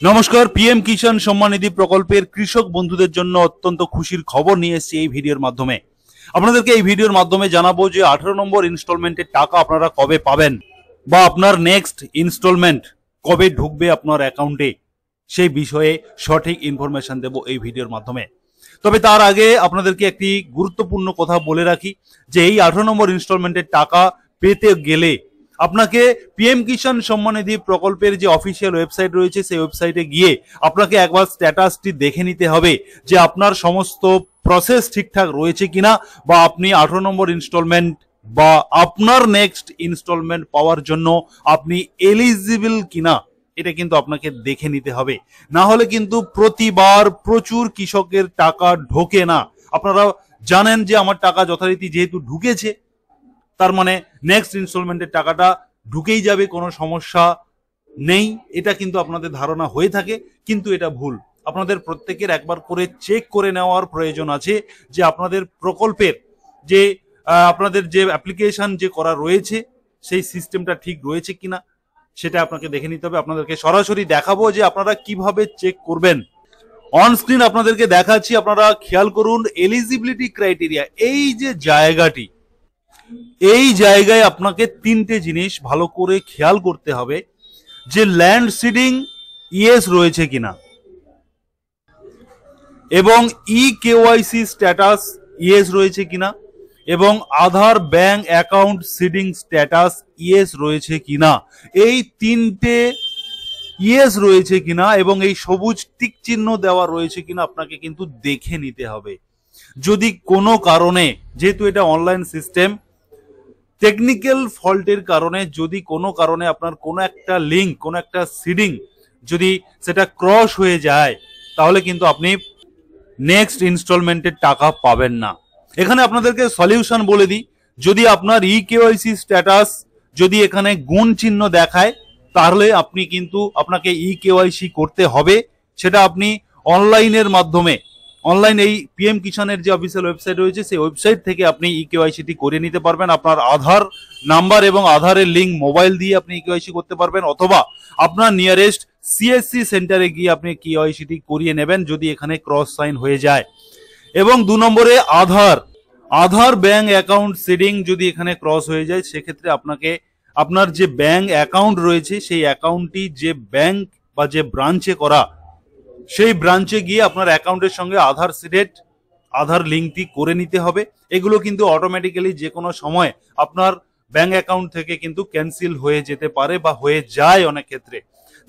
নমস্কার। পিএম কিষাণ সম্মান নিধি প্রকল্পের কৃষক বন্ধুদের জন্য অত্যন্ত খুশির খবর নিয়ে এসেছি এই ভিডিওর মাধ্যমে। আপনাদেরকে এই ভিডিওর মাধ্যমে জানাবো যে 18 নম্বর ইনস্টলমেন্টের টাকা আপনারা কবে পাবেন বা আপনার নেক্সট ইনস্টলমেন্ট কবে ঢুকবে আপনার অ্যাকাউন্টে, সেই বিষয়ে সঠিক ইনফরমেশন দেব এই ভিডিওর মাধ্যমে। তবে তার আগে আপনাদেরকে একটি গুরুত্বপূর্ণ কথা বলে রাখি যে এই 18 নম্বর ইনস্টলমেন্টের টাকা পেতে গেলে আপনাকে পিএম কিষাণ সম্মান নিধি প্রকল্পের যে অফিসিয়াল ওয়েবসাইট রয়েছে সেই ওয়েবসাইটে গিয়ে আপনাকে একবার স্ট্যাটাসটি দেখে নিতে হবে যে আপনার সমস্ত প্রসেস ঠিকঠাক রয়েছে কিনা, বা আপনি 18 নম্বর ইনস্টলমেন্ট বা আপনার নেক্সট ইনস্টলমেন্ট পাওয়ার জন্য আপনি এলিজিবল কিনা, এটা কিন্তু আপনাকে দেখে নিতে হবে। না হলে কিন্তু প্রতিবার প্রচুর কৃষকের টাকা ঢোকে না। আপনারা জানেন যে আমার টাকা যথারীতি যেহেতু ঢুকেছে, তার মানে নেক্সট ইনস্টলমেন্টের টাকাটা ঢুকেই যাবে, কোনো সমস্যা নেই, এটা কিন্তু আপনাদের ধারণা হয়ে থাকে, কিন্তু এটা ভুল। আপনাদের প্রত্যেকের একবার করে চেক করে নেওয়ার প্রয়োজন আছে যে আপনাদের প্রকল্পের যে আপনাদের যে অ্যাপ্লিকেশন যে করা রয়েছে সেই সিস্টেমটা ঠিক রয়েছে কিনা, সেটা আপনাকে দেখে নিতে হবে। আপনাদেরকে সরাসরি দেখাবো যে আপনারা কিভাবে চেক করবেন। অন স্ক্রিন আপনাদেরকে দেখাচ্ছি, আপনারা খেয়াল করুন এলিজিবিলিটি ক্রাইটেরিয়া, এই যে জায়গাটি, এই জায়গায় আপনাকে তিনটে জিনিস ভালো করে খেয়াল করতে হবে যে ল্যান্ড সিডিং ইয়েস রয়েছে কিনা, এবং কেওয়াইসি স্ট্যাটাস ইয়েস রয়েছে কিনা, এবং Aadhaar bank account seeding status yes রয়েছে কিনা। এই তিনটে ইয়েস রয়েছে কিনা এবং এই সবুজ টিক চিহ্ন দেওয়া রয়েছে কিনা আপনাকে কিন্তু দেখে নিতে হবে। যদি কোনো কারণে, যেহেতু এটা অনলাইন সিস্টেম, টেকনিক্যাল ফল্টের কারণে যদি কোনো কারণে আপনার কোনো একটা লিঙ্ক, কোনো একটা সিডিং যদি সেটা ক্রস হয়ে যায়, তাহলে কিন্তু আপনি নেক্সট ইনস্টলমেন্টের টাকা পাবেন না। এখানে আপনাদেরকে সলিউশন বলে দিই, যদি আপনার কেওয়াইসি স্ট্যাটাস যদি এখানে গুণ চিহ্ন দেখায়, তাহলে আপনি কিন্তু আপনাকে কেওয়াইসি করতে হবে। সেটা আপনি অনলাইনের মাধ্যমে, অনলাইন এই পিএম কিষাণের যে অফিসিয়াল ওয়েবসাইট রয়েছে সেই ওয়েবসাইট থেকে আপনি কেওয়াইসিটি করে নিতে পারবেন। আপনার আধার নাম্বার এবং আধারের লিঙ্ক মোবাইল দিয়ে আপনি কেওয়াইসি করতে পারবেন, অথবা আপনার নিয়ারেস্ট সিএসসি সেন্টারে গিয়ে আপনি কেওয়াইসিটি করিয়ে নেবেন যদি এখানে ক্রস সাইন হয়ে যায়। এবং 2 নম্বরে আধার ব্যাংক অ্যাকাউন্ট সিডিং যদি এখানে ক্রস হয়ে যায়, সেক্ষেত্রে আপনাকে আপনার যে ব্যাংক অ্যাকাউন্ট রয়েছে সেই অ্যাকাউন্টটি যে ব্যাংক বা যে ব্রাঞ্চে করা, সেই ব্রাঞ্চে গিয়ে আপনার অ্যাকাউন্টের সঙ্গে আধার সিডেড, আধার লিঙ্কটি করে নিতে হবে। এগুলো কিন্তু অটোমেটিক্যালি যে কোনো সময় আপনার ব্যাংক অ্যাকাউন্ট থেকে কিন্তু ক্যান্সেল হয়ে যেতে পারে বা হয়ে যায় অনেক ক্ষেত্রে,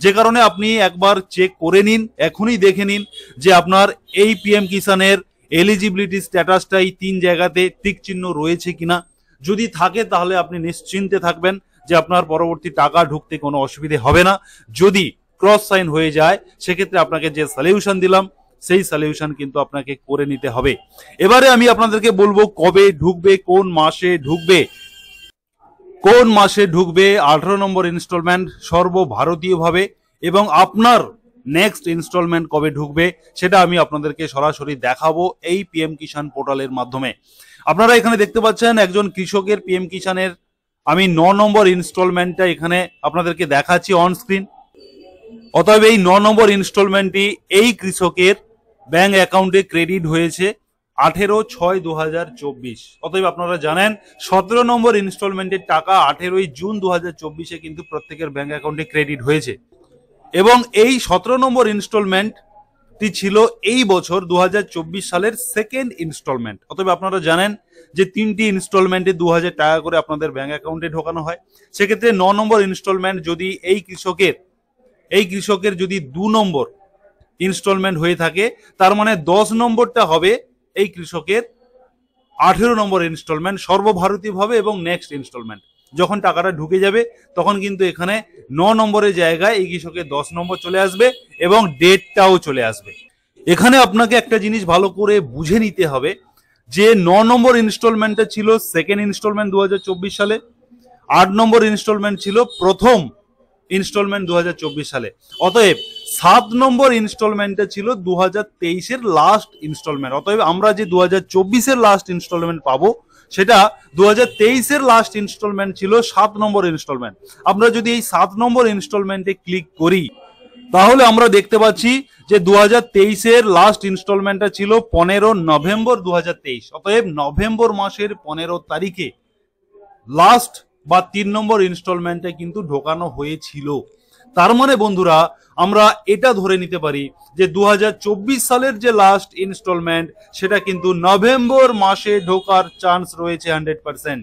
যে কারণে আপনি একবার চেক করে নিন, এখনই দেখে নিন যে আপনার এই পিএম কিষাণের এলিজিবিলিটি স্ট্যাটাসটা এই 3 জায়গাতে টিক চিহ্ন রয়েছে কিনা। যদি থাকে তাহলে আপনি নিশ্চিন্তে থাকবেন যে আপনার পরবর্তী টাকা ঢুকতে কোনো অসুবিধে হবে না। যদি ক্রস সাইন হয়ে যায়, সেক্ষেত্রে আপনাকে যে সলিউশন দিলাম সেই সলিউশন কিন্তু আপনাকে করে নিতে হবে। এবারে আমি আপনাদেরকে বলবো কবে ঢুকবে, কোন মাসে ঢুকবে, 18 নম্বর ইনস্টলমেন্ট সর্বভারতীয়ভাবে, এবং আপনার নেক্সট ইনস্টলমেন্ট কবে ঢুকবে সেটা আমি আপনাদেরকে সরাসরি দেখাবো এই পিএম কিষাণ পোর্টালের মাধ্যমে। আপনারা এখানে দেখতে পাচ্ছেন একজন কৃষকের পিএম কিষাণের আমি 9 নম্বর ইনস্টলমেন্টটা এখানে আপনাদেরকে দেখাচ্ছি অন স্ক্রিন। অতএব এই 9 নম্বর ইনস্টলমেন্টটি এই কৃষকের ব্যাংক অ্যাকাউন্টে ক্রেডিট হয়েছে 18/6/2024। অতএব আপনারা জানেন 17 নম্বর ইনস্টলমেন্টের টাকা 18 জুন 2024-এ কিন্তু প্রত্যেকের ব্যাংক অ্যাকাউন্টে ক্রেডিট হয়েছে, এবং এই 17 নম্বর ইনস্টলমেন্টটি ছিল এই বছর 2024 সালের সেকেন্ড ইনস্টলমেন্ট। অতএব আপনারা জানেন যে 3টি ইনস্টলমেন্টে 2000 টাকা করে আপনাদের ব্যাংক অ্যাকাউন্টে ঢোকানো হয়। সেক্ষেত্রে 9 নম্বর ইনস্টলমেন্ট যদি এই কৃষকের যদি 2 নম্বর ইনস্টলমেন্ট হয়ে থাকে, তার মানে 10 নম্বরটা হবে এই কৃষকের 18 নম্বর ইনস্টলমেন্ট সর্বভারতীয়ভাবে, এবং নেক্সট ইনস্টলমেন্ট যখন টাকাটা ঢুকে যাবে তখন কিন্তু এখানে 9 নম্বরের জায়গায় এই কৃষকের 10 নম্বর চলে আসবে এবং ডেটটাও চলে আসবে। এখানে আপনাকে একটা জিনিস ভালো করে বুঝে নিতে হবে যে 9 নম্বর ইনস্টলমেন্টটা ছিল সেকেন্ড ইনস্টলমেন্ট 2024 সালে, 8 নম্বর ইনস্টলমেন্ট ছিল প্রথম ইনস্টলমেন্ট 2024 সালে। অতএব 7 নম্বর ইনস্টলমেন্টটা ছিল 2023-এর লাস্ট ইনস্টলমেন্ট। অতএব আমরা যে 2024-এর লাস্ট ইনস্টলমেন্ট পাবো, সেটা 2023-এর লাস্ট ইনস্টলমেন্ট ছিল 7 নম্বর ইনস্টলমেন্ট। আমরা যদি এই 7 নম্বর ইনস্টলমেন্টে ক্লিক করি, তাহলে আমরা দেখতে পাচ্ছি যে 2023-এর লাস্ট ইনস্টলমেন্টটা ছিল 15 নভেম্বর 2023। অতএব নভেম্বর মাসের 15 তারিখে লাস্ট বা 3 নম্বর ইনস্টলমেন্টে কিন্তু ঢোকানো হয়েছিল। তার মানে বন্ধুরা আমরা এটা ধরে নিতে পারি যে 2024 সালের যে লাস্ট ইনস্টলমেন্ট সেটা কিন্তু নভেম্বর মাসে ঢোকার চান্স রয়েছে 100%।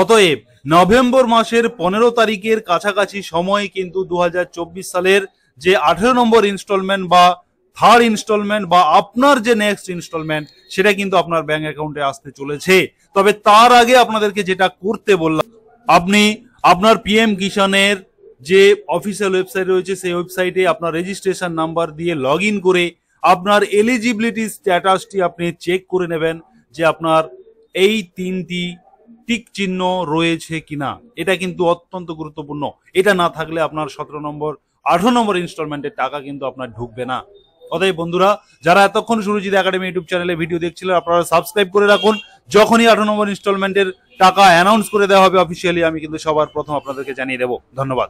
অতএব নভেম্বর মাসের 15 তারিখের কাছাকাছি সময় কিন্তু 2024 সালের যে 18 নম্বর ইনস্টলমেন্ট বা থার্ড ইনস্টলমেন্ট বা আপনার যে নেক্সট ইনস্টলমেন্ট সেটা কিন্তু আপনার ব্যাংক অ্যাকাউন্টে আসতে চলেছে। তবে তার আগে আপনাদেরকে যেটা করতে বললাম, আপনি আপনার পিএম কিষানের যে অফিসিয়াল ওয়েবসাইট রয়েছে সেই ওয়েবসাইটে আপনার রেজিস্ট্রেশন নাম্বার দিয়ে লগ ইন করে আপনার এলিজিবিলিটি স্ট্যাটাসটি আপনি চেক করে নেবেন যে আপনার এই 3টি টিক চিহ্ন রয়েছে কিনা। এটা কিন্তু অত্যন্ত গুরুত্বপূর্ণ। এটা না থাকলে আপনার 17 নম্বর 18 নম্বর ইনস্টলমেন্টের টাকা কিন্তু আপনার ঢুকবে না। অতএব বন্ধুরা যারা এতক্ষণ সুরজিৎ একাডেমি ইউটিউব চ্যানেলে ভিডিও দেখছিলেন আপনারা সাবস্ক্রাইব করে রাখুন। যখনই 18 নম্বর ইনস্টলমেন্টের টাকা অ্যানাউন্স করে দেওয়া হবে অফিসিয়ালি, আমি কিন্তু সবার প্রথম আপনাদেরকে জানিয়ে দেবো। ধন্যবাদ।